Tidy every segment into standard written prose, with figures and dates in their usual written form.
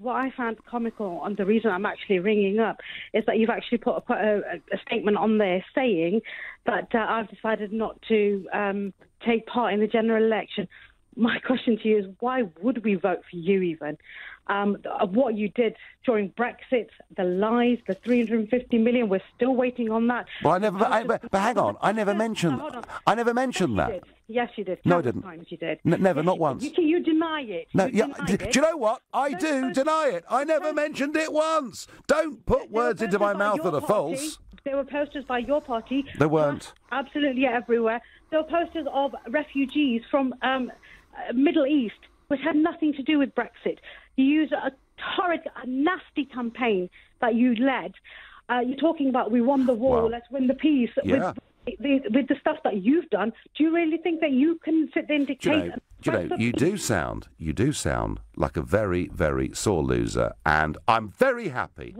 what I found comical, and the reason I'm actually ringing up, is that you've actually put a statement on there saying that I've decided not to take part in the general election. My question to you is, why would we vote for you even? What you did during Brexit, the lies, the 350 million, we're still waiting on that. Well, but hang on, I never mentioned that. Yes, you did. No, I didn't. Times you did. Never, yes, not once. You deny it. No, do you know what? I do deny it. I never mentioned it once. Don't put words into my mouth that are false. There were posters by your party. There weren't. Absolutely everywhere. There were posters of refugees from Middle East, which had nothing to do with Brexit. You used a horrid, a nasty campaign that you led. You're talking about we won the war, let's win the peace. Yeah. With the stuff that you've done, do you really think that you can sit there and dictate? You do sound like a very, very sore loser, and I'm very happy.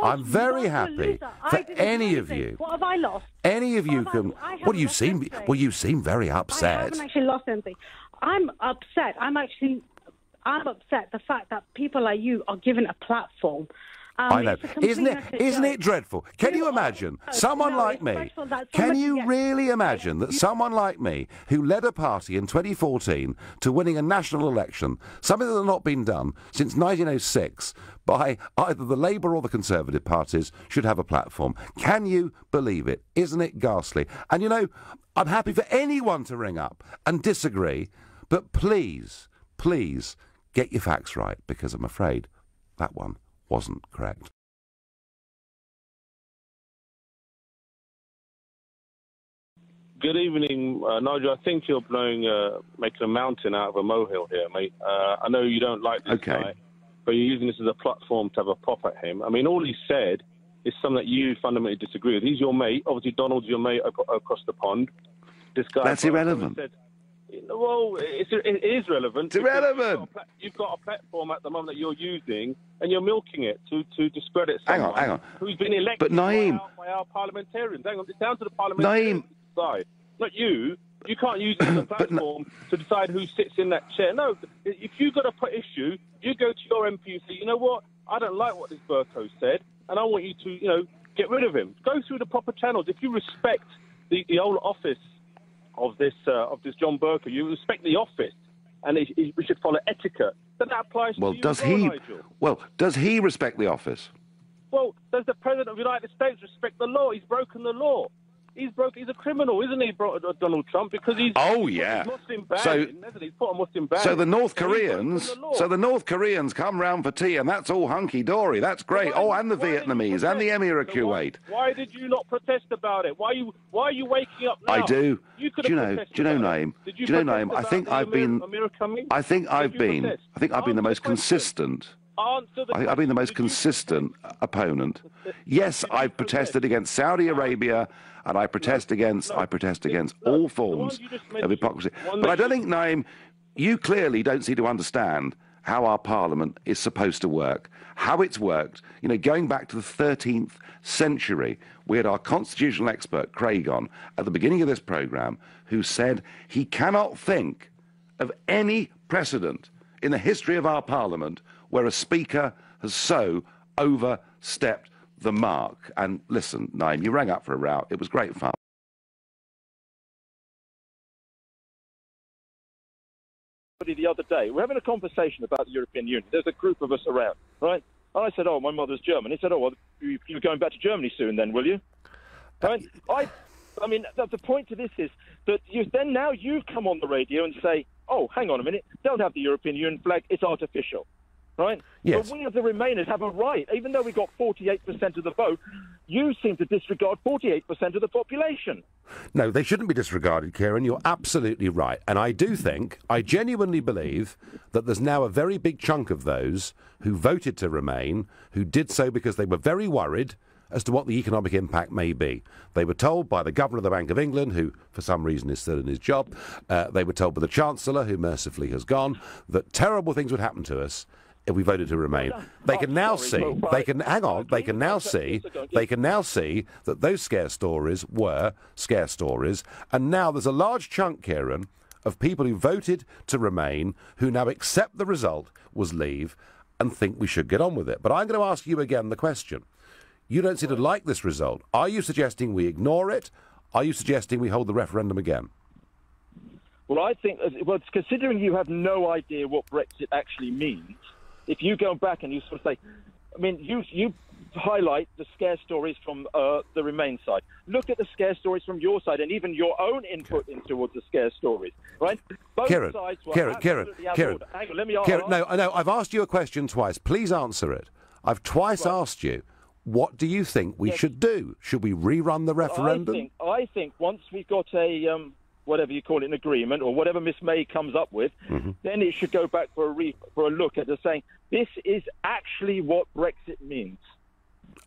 I'm very happy for any of you. What have I lost? Any of you can. Well, you seem very upset. I haven't actually lost anything. I'm upset. I'm upset the fact that people like you are given a platform. I know. Isn't it dreadful? Can you imagine someone like me? Can you really imagine that someone like me, who led a party in 2014 to winning a national election, something that had not been done since 1906 by either the Labour or the Conservative parties, should have a platform? Can you believe it? Isn't it ghastly? And, you know, I'm happy for anyone to ring up and disagree, but please, please get your facts right, because I'm afraid that one wasn't correct. Good evening, Nigel. I think you're making a mountain out of a molehill here, mate. I know you don't like this guy, but you're using this as a platform to have a pop at him. I mean, all he said is something that you fundamentally disagree with. He's your mate. Obviously, Donald's your mate across the pond. This guy... That's irrelevant. Well, it is relevant. It's irrelevant. You've got a platform at the moment that you're using, and you're milking it to discredit someone hang on. who's been elected but Naeem, by our parliamentarians. Hang on, it's down to the parliamentarians to decide. Not you. You can't use it as a platform to decide who sits in that chair. No, if you've got a issue, you go to your MP and say, you know what, I don't like what this Berko said, and I want you to, get rid of him. Go through the proper channels. If you respect the old office of this John Berko, you respect the office, and we should follow etiquette. Then that applies to you as well, Nigel. Well, does he respect the office? Well, does the President of the United States respect the law? He's broken the law. He's a criminal, isn't he, Donald Trump? Because he's Muslim ban, isn't he? He's put a Muslim ban. So the North Koreans come round for tea, and that's all hunky dory. That's great. And the Vietnamese and the Emir of Kuwait. Why did you not protest about it? Why are you waking up now? I do. Do you know, Naeem? I think I've been the most consistent. I've been the most consistent opponent. Yes, I've protested against Saudi Arabia, and I protest against all forms of hypocrisy. But I don't think, Naeem, you clearly don't seem to understand how our Parliament is supposed to work, how it's worked. Going back to the 13th century, we had our constitutional expert, Craig, on at the beginning of this programme, who said he cannot think of any precedent in the history of our Parliament where a speaker has so overstepped the mark. And listen, Naeem, you rang up for a row. It was great fun. The other day, we're having a conversation about the European Union. There's a group of us around, right? And I said, "Oh, my mother's German." He said, "Oh, well, you're going back to Germany soon, then, will you?" Right? I mean, the point to this is that now you come on the radio and say, "Oh, hang on a minute, don't have the European Union flag; it's artificial." Right? Yes. But we as the Remainers have a right, even though we got 48% of the vote, you seem to disregard 48% of the population. No, they shouldn't be disregarded, Kieran. You're absolutely right. And I genuinely believe that there's now a very big chunk of those who voted to remain, who did so because they were very worried as to what the economic impact may be. They were told by the Governor of the Bank of England, who for some reason is still in his job, they were told by the Chancellor, who mercifully has gone, that terrible things would happen to us if we voted to remain. They can now see that those scare stories were scare stories, and now there's a large chunk, Kieran, of people who voted to remain, who now accept the result was leave, and think we should get on with it. But I'm going to ask you again the question. You don't seem to like this result. Are you suggesting we ignore it? Are you suggesting we hold the referendum again? Well, I think, considering you have no idea what Brexit actually means, if you go back and you sort of say, I mean, you highlight the scare stories from the Remain side. Look at the scare stories from your side, and even your own input towards the scare stories, right? Both sides were absolutely out of order. Hang on, let me ask. No, I've asked you a question twice. Please answer it. I've twice asked you, what do you think we should do? Should we rerun the referendum? I think once we've got a whatever you call it, an agreement, or whatever Miss May comes up with, then it should go back for a look at saying this is actually what Brexit means.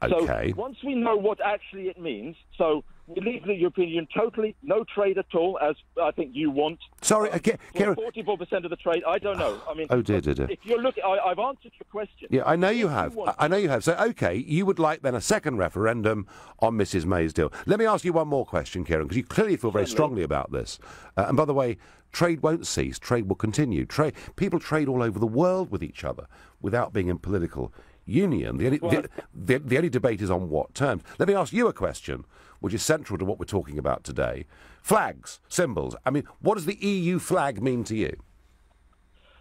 Okay. So once we know what actually it means, so we leave the European Union totally, no trade at all, as I think you want. Sorry, Kieran. 44% of the trade, I don't know. I mean, oh dear. If you're looking, I've answered your question. Yeah, I know you have. I know you have. So, okay, you would like then a second referendum on Mrs May's deal. Let me ask you one more question, Kieran, because you clearly feel very strongly about this. And by the way, trade won't cease. Trade will continue. People trade all over the world with each other without being in political union. The only debate is on what terms. Let me ask you a question, which is central to what we're talking about today. Flags, symbols. I mean, what does the EU flag mean to you?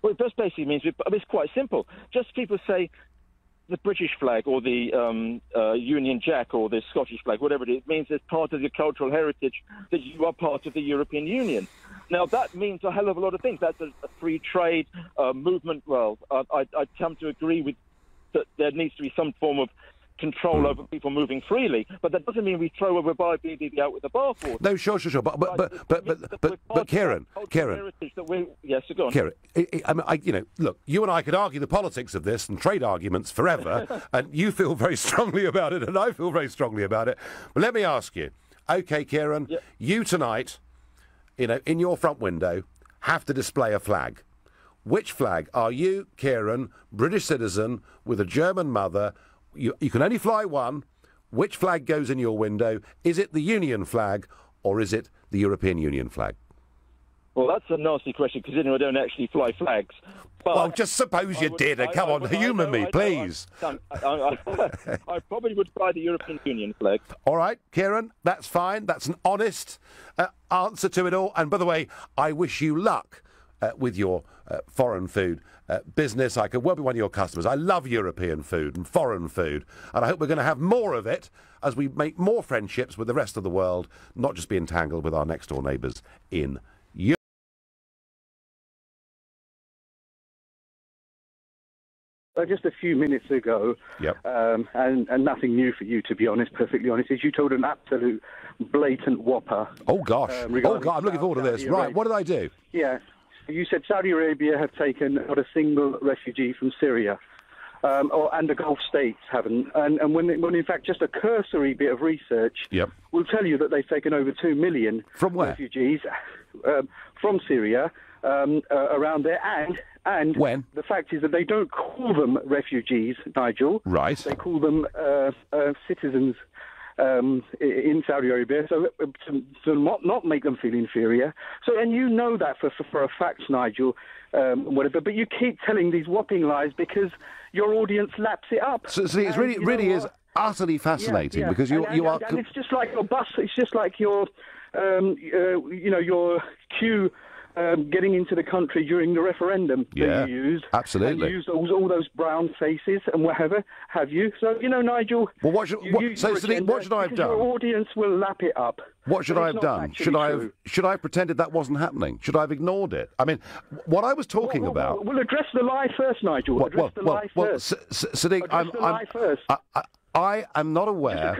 Well, it just basically means, it's quite simple. Just people say the British flag or the Union Jack or the Scottish flag, whatever it is, means as part of your cultural heritage that you are part of the European Union. Now, that means a hell of a lot of things. That's a free trade movement. Well, I come to agree with that there needs to be some form of control over people moving freely, but that doesn't mean we throw over BBB out with the bathwater. No, sure. But Kieran, yes, go on. Kieran, look, you and I could argue the politics of this and trade arguments forever, and you feel very strongly about it, and I feel very strongly about it. But let me ask you, okay, Kieran, you tonight, in your front window, have to display a flag. Which flag are you, Kieran, British citizen with a German mother? You can only fly one. Which flag goes in your window? Is it the Union flag or is it the European Union flag? Well, that's a nasty question, considering I don't actually fly flags. But well, just suppose you did. Come on, humour me, please. I probably would fly the European Union flag. All right, Kieran, that's fine. That's an honest answer to it all. And by the way, I wish you luck with your foreign food business. I could well be one of your customers. I love European food and foreign food, and I hope we're going to have more of it as we make more friendships with the rest of the world, not just be entangled with our next-door neighbours in Europe. Just a few minutes ago, and nothing new for you, to be honest, perfectly honest, is you told an absolute blatant whopper. Oh, gosh. I'm looking forward to this. Right, what did I do? Yeah. You said Saudi Arabia have taken not a single refugee from Syria, and the Gulf states haven't. And when in fact just a cursory bit of research will tell you that they've taken over 2 million from where? Refugees from Syria around there. And when? The fact is that they don't call them refugees, Nigel. Right. They call them citizens in Saudi Arabia, so to not make them feel inferior. So, and you know that for a fact, Nigel, whatever. But you keep telling these whopping lies because your audience laps it up. So it really is utterly fascinating because you are. And it's just like your bus. It's just like your, your queue. Getting into the country during the referendum that you used. Absolutely. And you used all those brown faces and whatever, have you? So, Nigel... Well, what should I have done? Your audience will lap it up. What should I have done? Should I have pretended that wasn't happening? Should I have ignored it? I mean, what I was talking about... Well, address the lie first, Nigel. Address the lie first. Sadiq, lie first. I am not aware.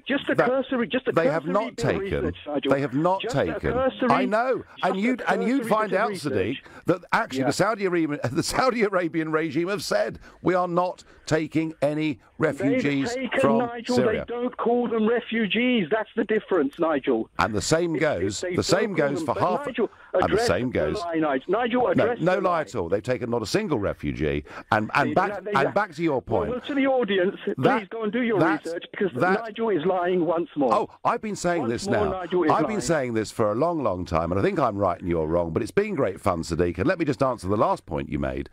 Just a cursory. They have not taken. They have not taken. I know, and you'd find out, Sadiq, that actually the Saudi Arabian regime have said we are not taking any refugees from Nigel, Syria. They don't call them refugees. That's the difference, Nigel. And the same goes. The same goes for half. And the same goes. Nigel, address no lie at all. They've taken not a single refugee. And back to your point. Well, to the audience, please go and do your research because Nigel is lying once more. Oh, I've been saying this now. I've been saying this for a long, long time, and I think I'm right and you're wrong. But it's been great fun, Sadiq. And let me just answer the last point you made.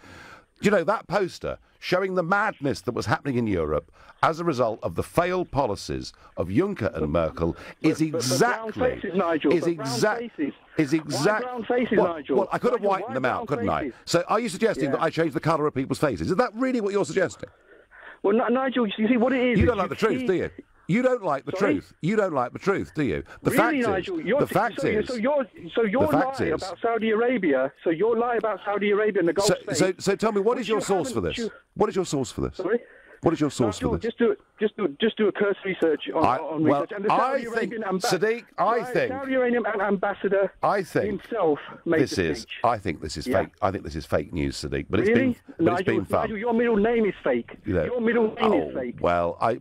Do you know, that poster showing the madness that was happening in Europe as a result of the failed policies of Juncker and Merkel is exactly... brown faces, Nigel. Is Why brown faces, Nigel? Well, I could have whitened them out, couldn't I? So are you suggesting that I change the colour of people's faces? Is that really what you're suggesting? Well, Nigel, you see what it is... You don't like the truth, do you? You don't like the truth. You don't like the truth, do you? The fact is, the fact is, so your lie about Saudi Arabia. So your lie about Saudi Arabia and the Gulf States. So tell me, what is your source for this? What is your source for this? Sorry. What is your source for this? Just do a cursory research on research. And the Saudi Arabian Sadiq, Saudi Arabian ambassador himself made the speech. I think this is fake. I think this is fake news, Sadiq. But really? it's been fun. Nigel, your middle name is fake. Your middle name is fake. Well, I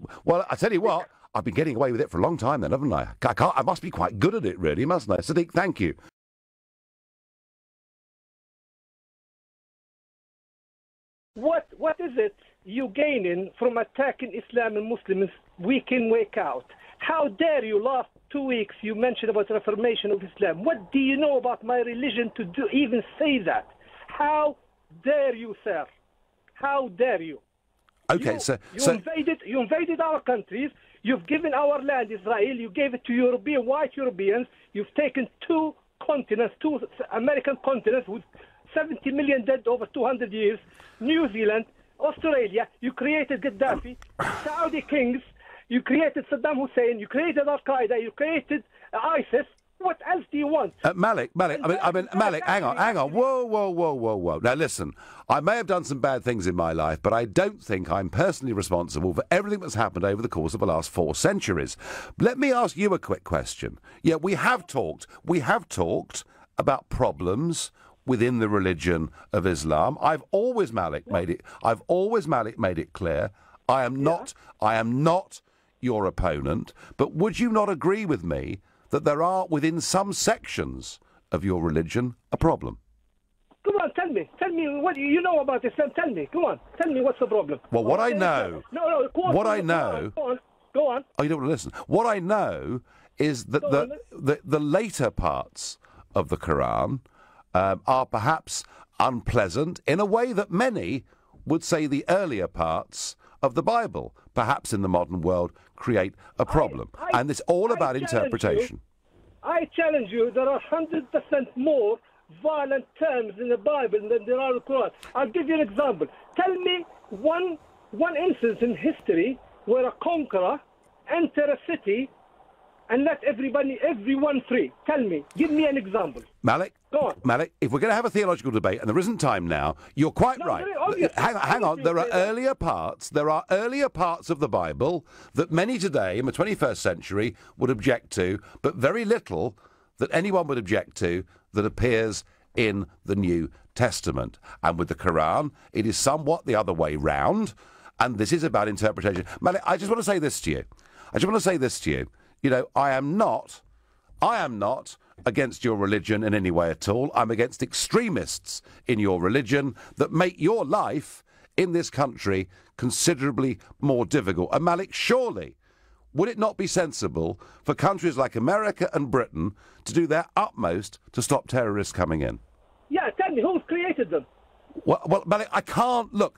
tell you what. I've been getting away with it for a long time then, haven't I? I must be quite good at it, really, mustn't I? Sadiq, thank you. What is it you gaining from attacking Islam and Muslims week in, week out? How dare you, last 2 weeks, you mentioned about the reformation of Islam. What do you know about my religion to even say that? How dare you, sir? How dare you? Okay, you invaded our countries. You've given our land, Israel. You gave it to white Europeans. You've taken two American continents with 70 million dead over 200 years. New Zealand, Australia. You created Gaddafi, Saudi kings. You created Saddam Hussein. You created Al Qaeda. You created ISIS. What else do you want? Malik, Malik, hang on. Whoa. Now, listen, I may have done some bad things in my life, but I don't think I'm personally responsible for everything that's happened over the course of the last 4 centuries. Let me ask you a quick question. Yeah, we have talked about problems within the religion of Islam. I've always, Malik, made it clear, I am not your opponent, but would you not agree with me that there are, within some sections of your religion, a problem? Come on, tell me what you know about Islam. Tell me, come on, tell me what's the problem. Well, what I know... No, go on. What I know... Go on. Oh, you don't want to listen. What I know is that the later parts of the Quran are perhaps unpleasant in a way that many would say the earlier parts of the Bible, perhaps in the modern world, create a problem. And it's all about interpretation. I challenge you, there are 100% more violent terms in the Bible than there are in the Quran. I'll give you an example. Tell me one instance in history where a conqueror entered a city and let everyone free. Tell me. Give me an example. Malik, go on. Malik, if we're going to have a theological debate, and there isn't time now, you're quite right. Hang on. There are earlier parts of the Bible that many today, in the 21st century, would object to, but very little that anyone would object to that appears in the New Testament. And with the Quran, it is somewhat the other way round, and this is about interpretation. Malik, I just want to say this to you. You know, I am not against your religion in any way at all. I'm against extremists in your religion that make your life in this country considerably more difficult. And Malik, surely, would it not be sensible for countries like America and Britain to do their utmost to stop terrorists coming in? Yeah, tell me, who's created them? Well, Malik, I cannot,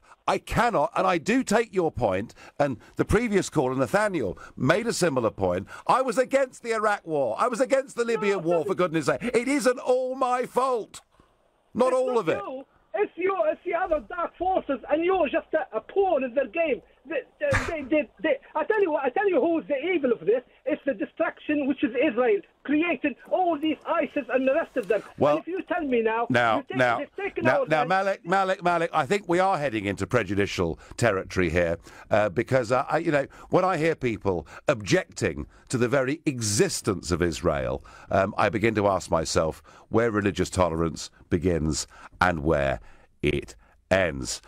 and I do take your point, and the previous caller, Nathaniel, made a similar point. I was against the Iraq war. I was against the Libyan war, for goodness sake. It isn't all my fault. Not all of it. It's the other dark forces, and you're just a pawn in their game. I tell you who's the evil of this. It's the distraction, which is Israel, creating all these ISIS and the rest of them. Well, and if you tell me now, Malik, I think we are heading into prejudicial territory here, because when I hear people objecting to the very existence of Israel, I begin to ask myself where religious tolerance begins and where it ends.